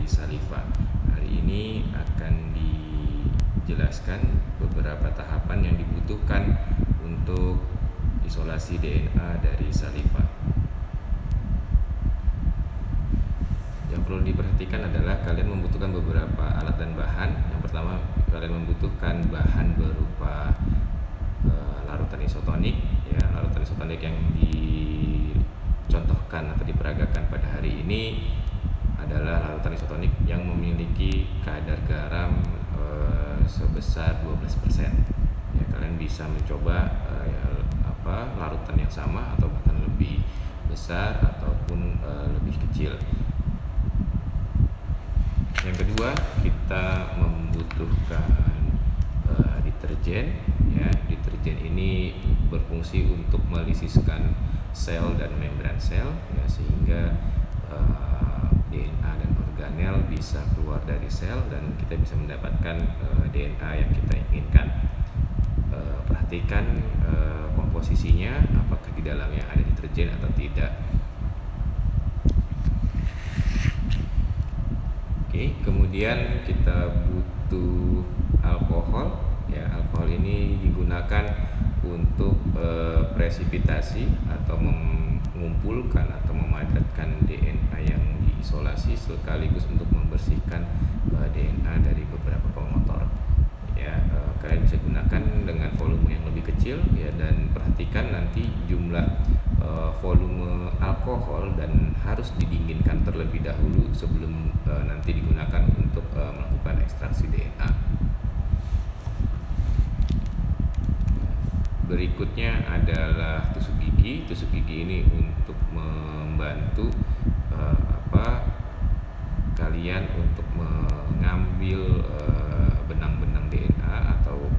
dari saliva. Hari ini akan dijelaskan beberapa tahapan yang dibutuhkan untuk isolasi DNA dari saliva. Yang perlu diperhatikan adalah kalian membutuhkan beberapa alat dan bahan. Yang pertama, kalian membutuhkan bahan berupa larutan isotonik, ya, larutan isotonik yang dicontohkan atau diperagakan pada hari ini adalah larutan isotonik yang memiliki kadar garam sebesar 12%. Ya, kalian bisa mencoba larutan yang sama atau bahkan lebih besar ataupun lebih kecil. Yang kedua, kita membutuhkan deterjen. Ya, deterjen ini berfungsi untuk melisiskan sel dan membran sel, ya, sehingga DNA dan organel bisa keluar dari sel dan kita bisa mendapatkan DNA yang kita inginkan. Perhatikan komposisinya, apakah di dalamnya ada deterjen atau tidak. Oke, kemudian kita butuh alkohol. Ya, alkohol ini digunakan untuk presipitasi atau mengumpulkan atau memadatkan DNA yang diisolasi sekaligus untuk membersihkan DNA dari beberapa pemotor. Ya, kalian bisa gunakan dengan volume yang lebih kecil, ya, dan perhatikan nanti jumlah volume alkohol dan harus didinginkan terlebih dahulu sebelum nanti digunakan untuk melakukan ekstraksi DNA. Berikutnya adalah tusuk gigi. Tusuk gigi ini untuk membantu kalian untuk mengambil benang-benang DNA atau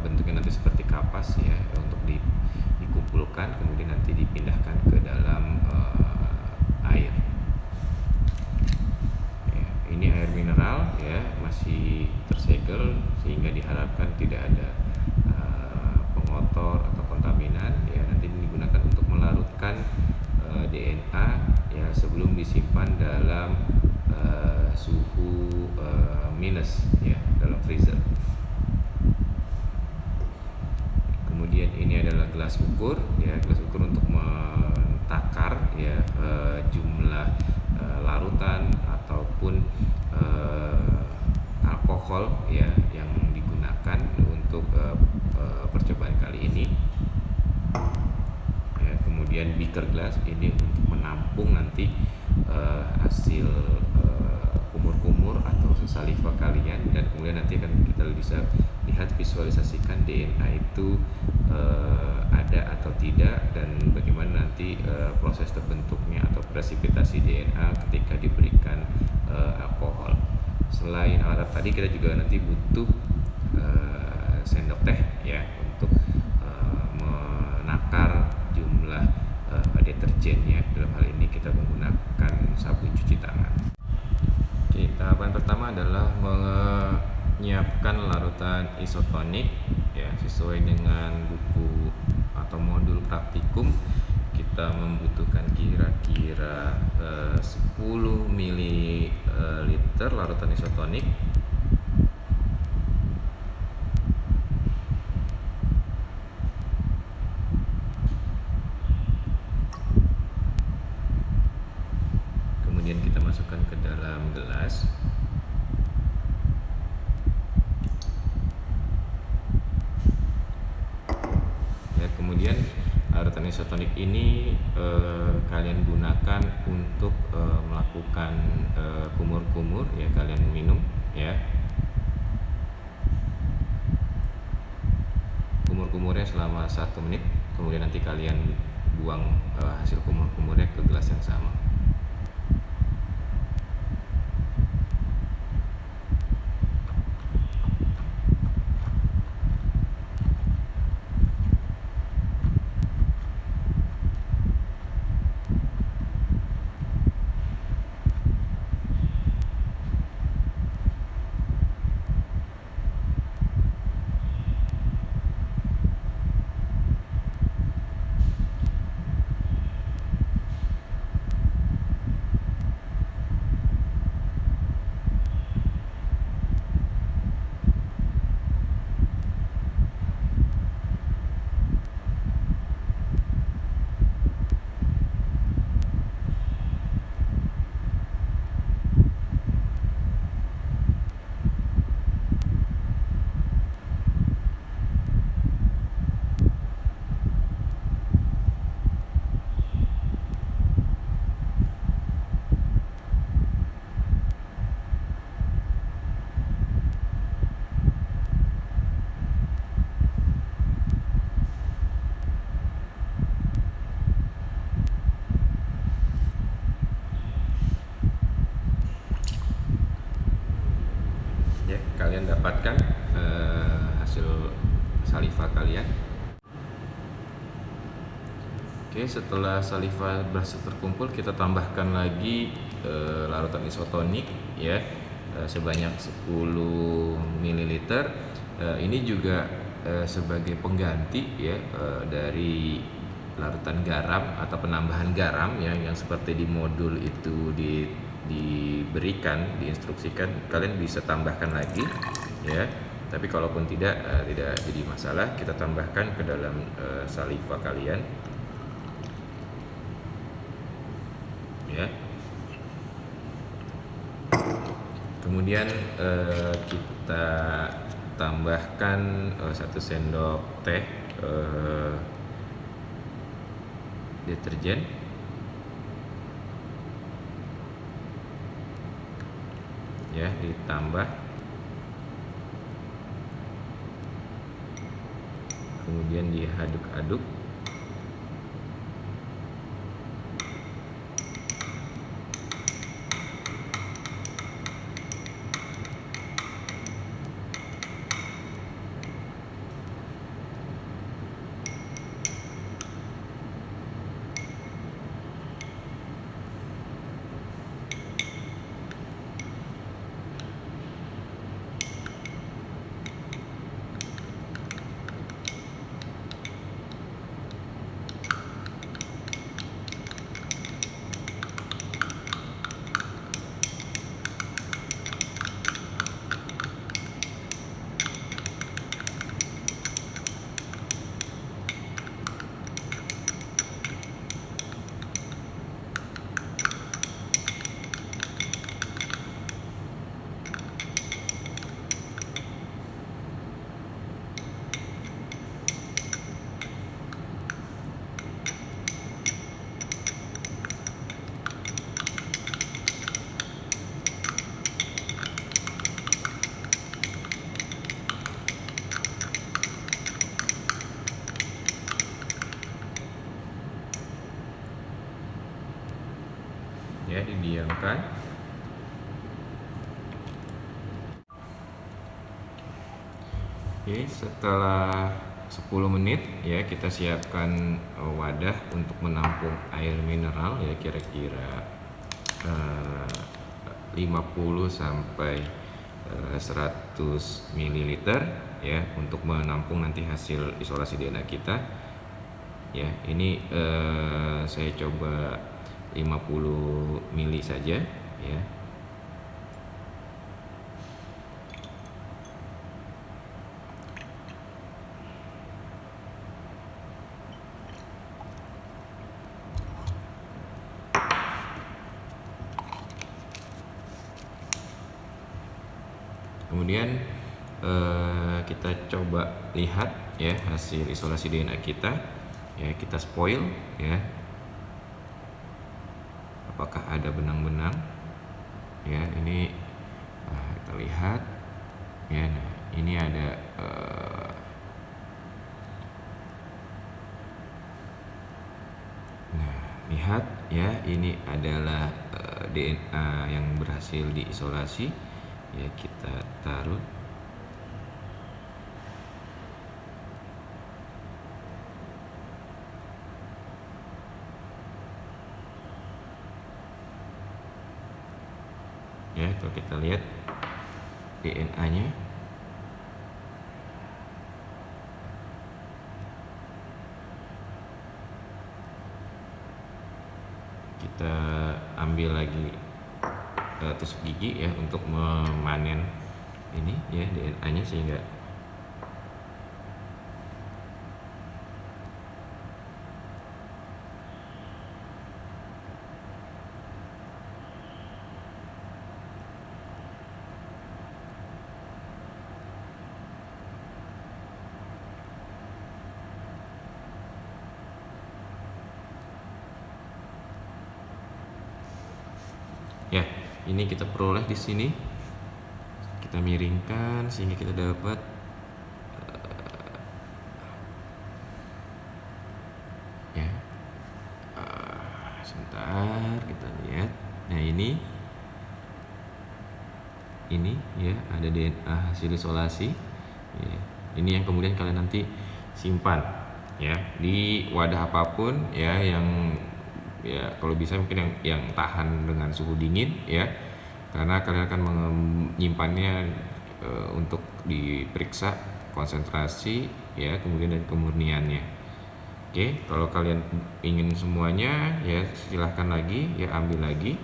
bentuknya nanti seperti kapas, ya, untuk dikumpulkan kemudian nanti dipindahkan ke dalam air. Ya, ini air mineral, ya, masih tersegel sehingga diharapkan tidak ada pengotor atau kontaminan, ya. Nanti digunakan untuk melarutkan DNA, ya, sebelum disimpan dalam suhu minus, ya, dalam freezer. Kemudian ini adalah gelas ukur, ya, gelas ukur untuk mentakar, ya, jumlah larutan ataupun alkohol, ya, yang digunakan untuk percobaan kali ini. Ya, kemudian beaker glass ini untuk menampung nanti hasil kumur-kumur atau saliva kalian, dan kemudian nanti akan kita bisa lihat visualisasikan DNA itu ada atau tidak dan bagaimana nanti proses terbentuknya atau presipitasi DNA ketika diberikan alkohol. Selain alat tadi, kita juga nanti butuh sendok teh, ya, untuk menakar jumlah deterjennya. Dalam hal ini kita menggunakan sabun cuci tangan. Oke, tahapan pertama adalah menyiapkan larutan isotonik, ya, sesuai dengan buku atau modul praktikum. Kita membutuhkan kira-kira 10 ml larutan isotonik. Kemudian kita masukkan ke dalam gelas. Ya, kemudian larutan isotonik ini kalian gunakan untuk melakukan kumur-kumur, ya, kalian minum, ya. Kumur-kumurnya selama 1 menit, kemudian nanti kalian buang hasil kumur-kumurnya ke gelas yang sama. kalian dapatkan hasil saliva kalian. Oke, setelah saliva berhasil terkumpul, kita tambahkan lagi larutan isotonik ya, sebanyak 10 ml. Ini juga sebagai pengganti ya dari larutan garam atau penambahan garam ya, yang seperti di modul itu diberikan, diinstruksikan kalian bisa tambahkan lagi ya. Tapi kalaupun tidak jadi masalah, kita tambahkan ke dalam saliva kalian ya. Kemudian kita tambahkan 1 sendok teh deterjen ya, ditambah, kemudian diaduk-aduk. Ya, didiamkan. Oke, setelah 10 menit ya, kita siapkan wadah untuk menampung air mineral ya, kira-kira 50 sampai 100 ml ya, untuk menampung nanti hasil isolasi DNA kita ya. Ini saya coba 50 mili saja ya. Kemudian kita coba lihat ya hasil isolasi DNA kita ya, kita spoil ya, apakah ada benang-benang ya. Ini kita lihat ya. Nah, ini ada nah, lihat ya, ini adalah DNA yang berhasil diisolasi ya. Kita taruh ya. Kalau kita lihat DNA-nya, kita ambil lagi tusuk gigi ya untuk memanen ini ya DNA-nya, sehingga ya, ini kita peroleh di sini. Kita miringkan sehingga kita dapat ya. Sebentar kita lihat. Nah, ini ini ya, ada DNA hasil isolasi ya. Ini yang kemudian kalian nanti simpan ya di wadah apapun ya, yang ya kalau bisa mungkin yang tahan dengan suhu dingin ya, karena kalian akan menyimpannya untuk diperiksa konsentrasi ya, kemudian dan kemurniannya. Oke, kalau kalian ingin semuanya ya silahkan lagi ya, ambil lagi.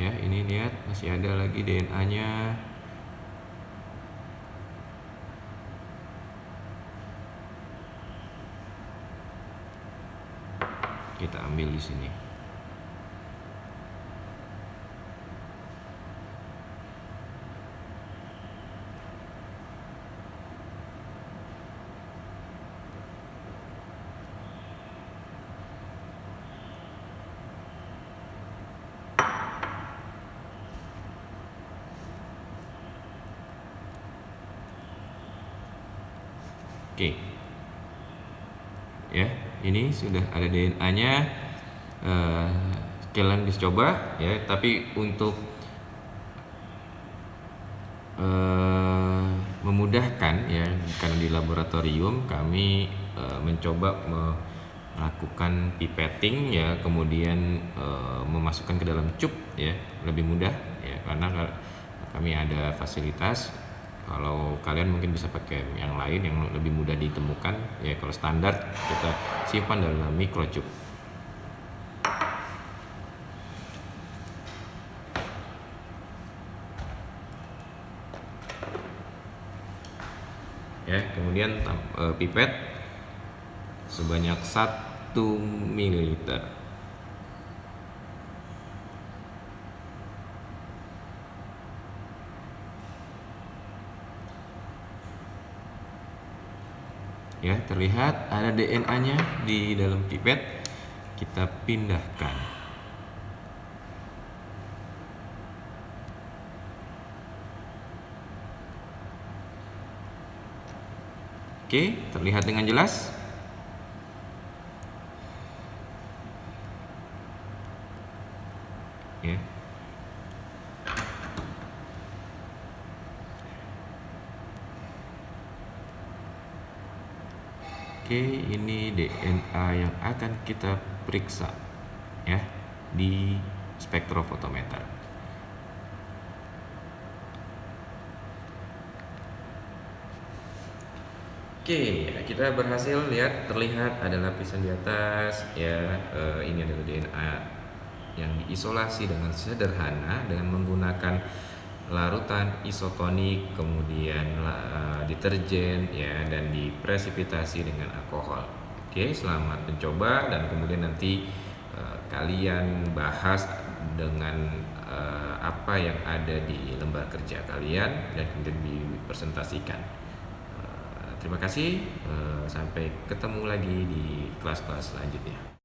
Ya, ini lihat masih ada lagi DNA-nya. Kita ambil di sini. Oke. Ya, ini sudah ada DNA-nya. Kalian bisa coba ya, tapi untuk memudahkan ya, karena di laboratorium kami mencoba melakukan pipetting ya, kemudian memasukkan ke dalam cup ya, lebih mudah ya, karena kami ada fasilitas. Kalau kalian mungkin bisa pakai yang lain yang lebih mudah ditemukan ya, kalau standar kita simpan dalam microchip. Ya, kemudian pipet sebanyak 1 ml. Ya, terlihat ada DNA-nya di dalam pipet. Kita pindahkan. Oke, terlihat dengan jelas. Ya. Oke, ini DNA yang akan kita periksa ya di spektrofotometer. Oke, kita berhasil lihat, terlihat ada lapisan di atas ya. Ini adalah DNA yang diisolasi dengan sederhana dengan menggunakan larutan isotonik, kemudian deterjen ya, dan dipresipitasi dengan alkohol. Oke, selamat mencoba, dan kemudian nanti kalian bahas dengan apa yang ada di lembar kerja kalian dan kemudian dipresentasikan. Terima kasih, sampai ketemu lagi di kelas-kelas selanjutnya.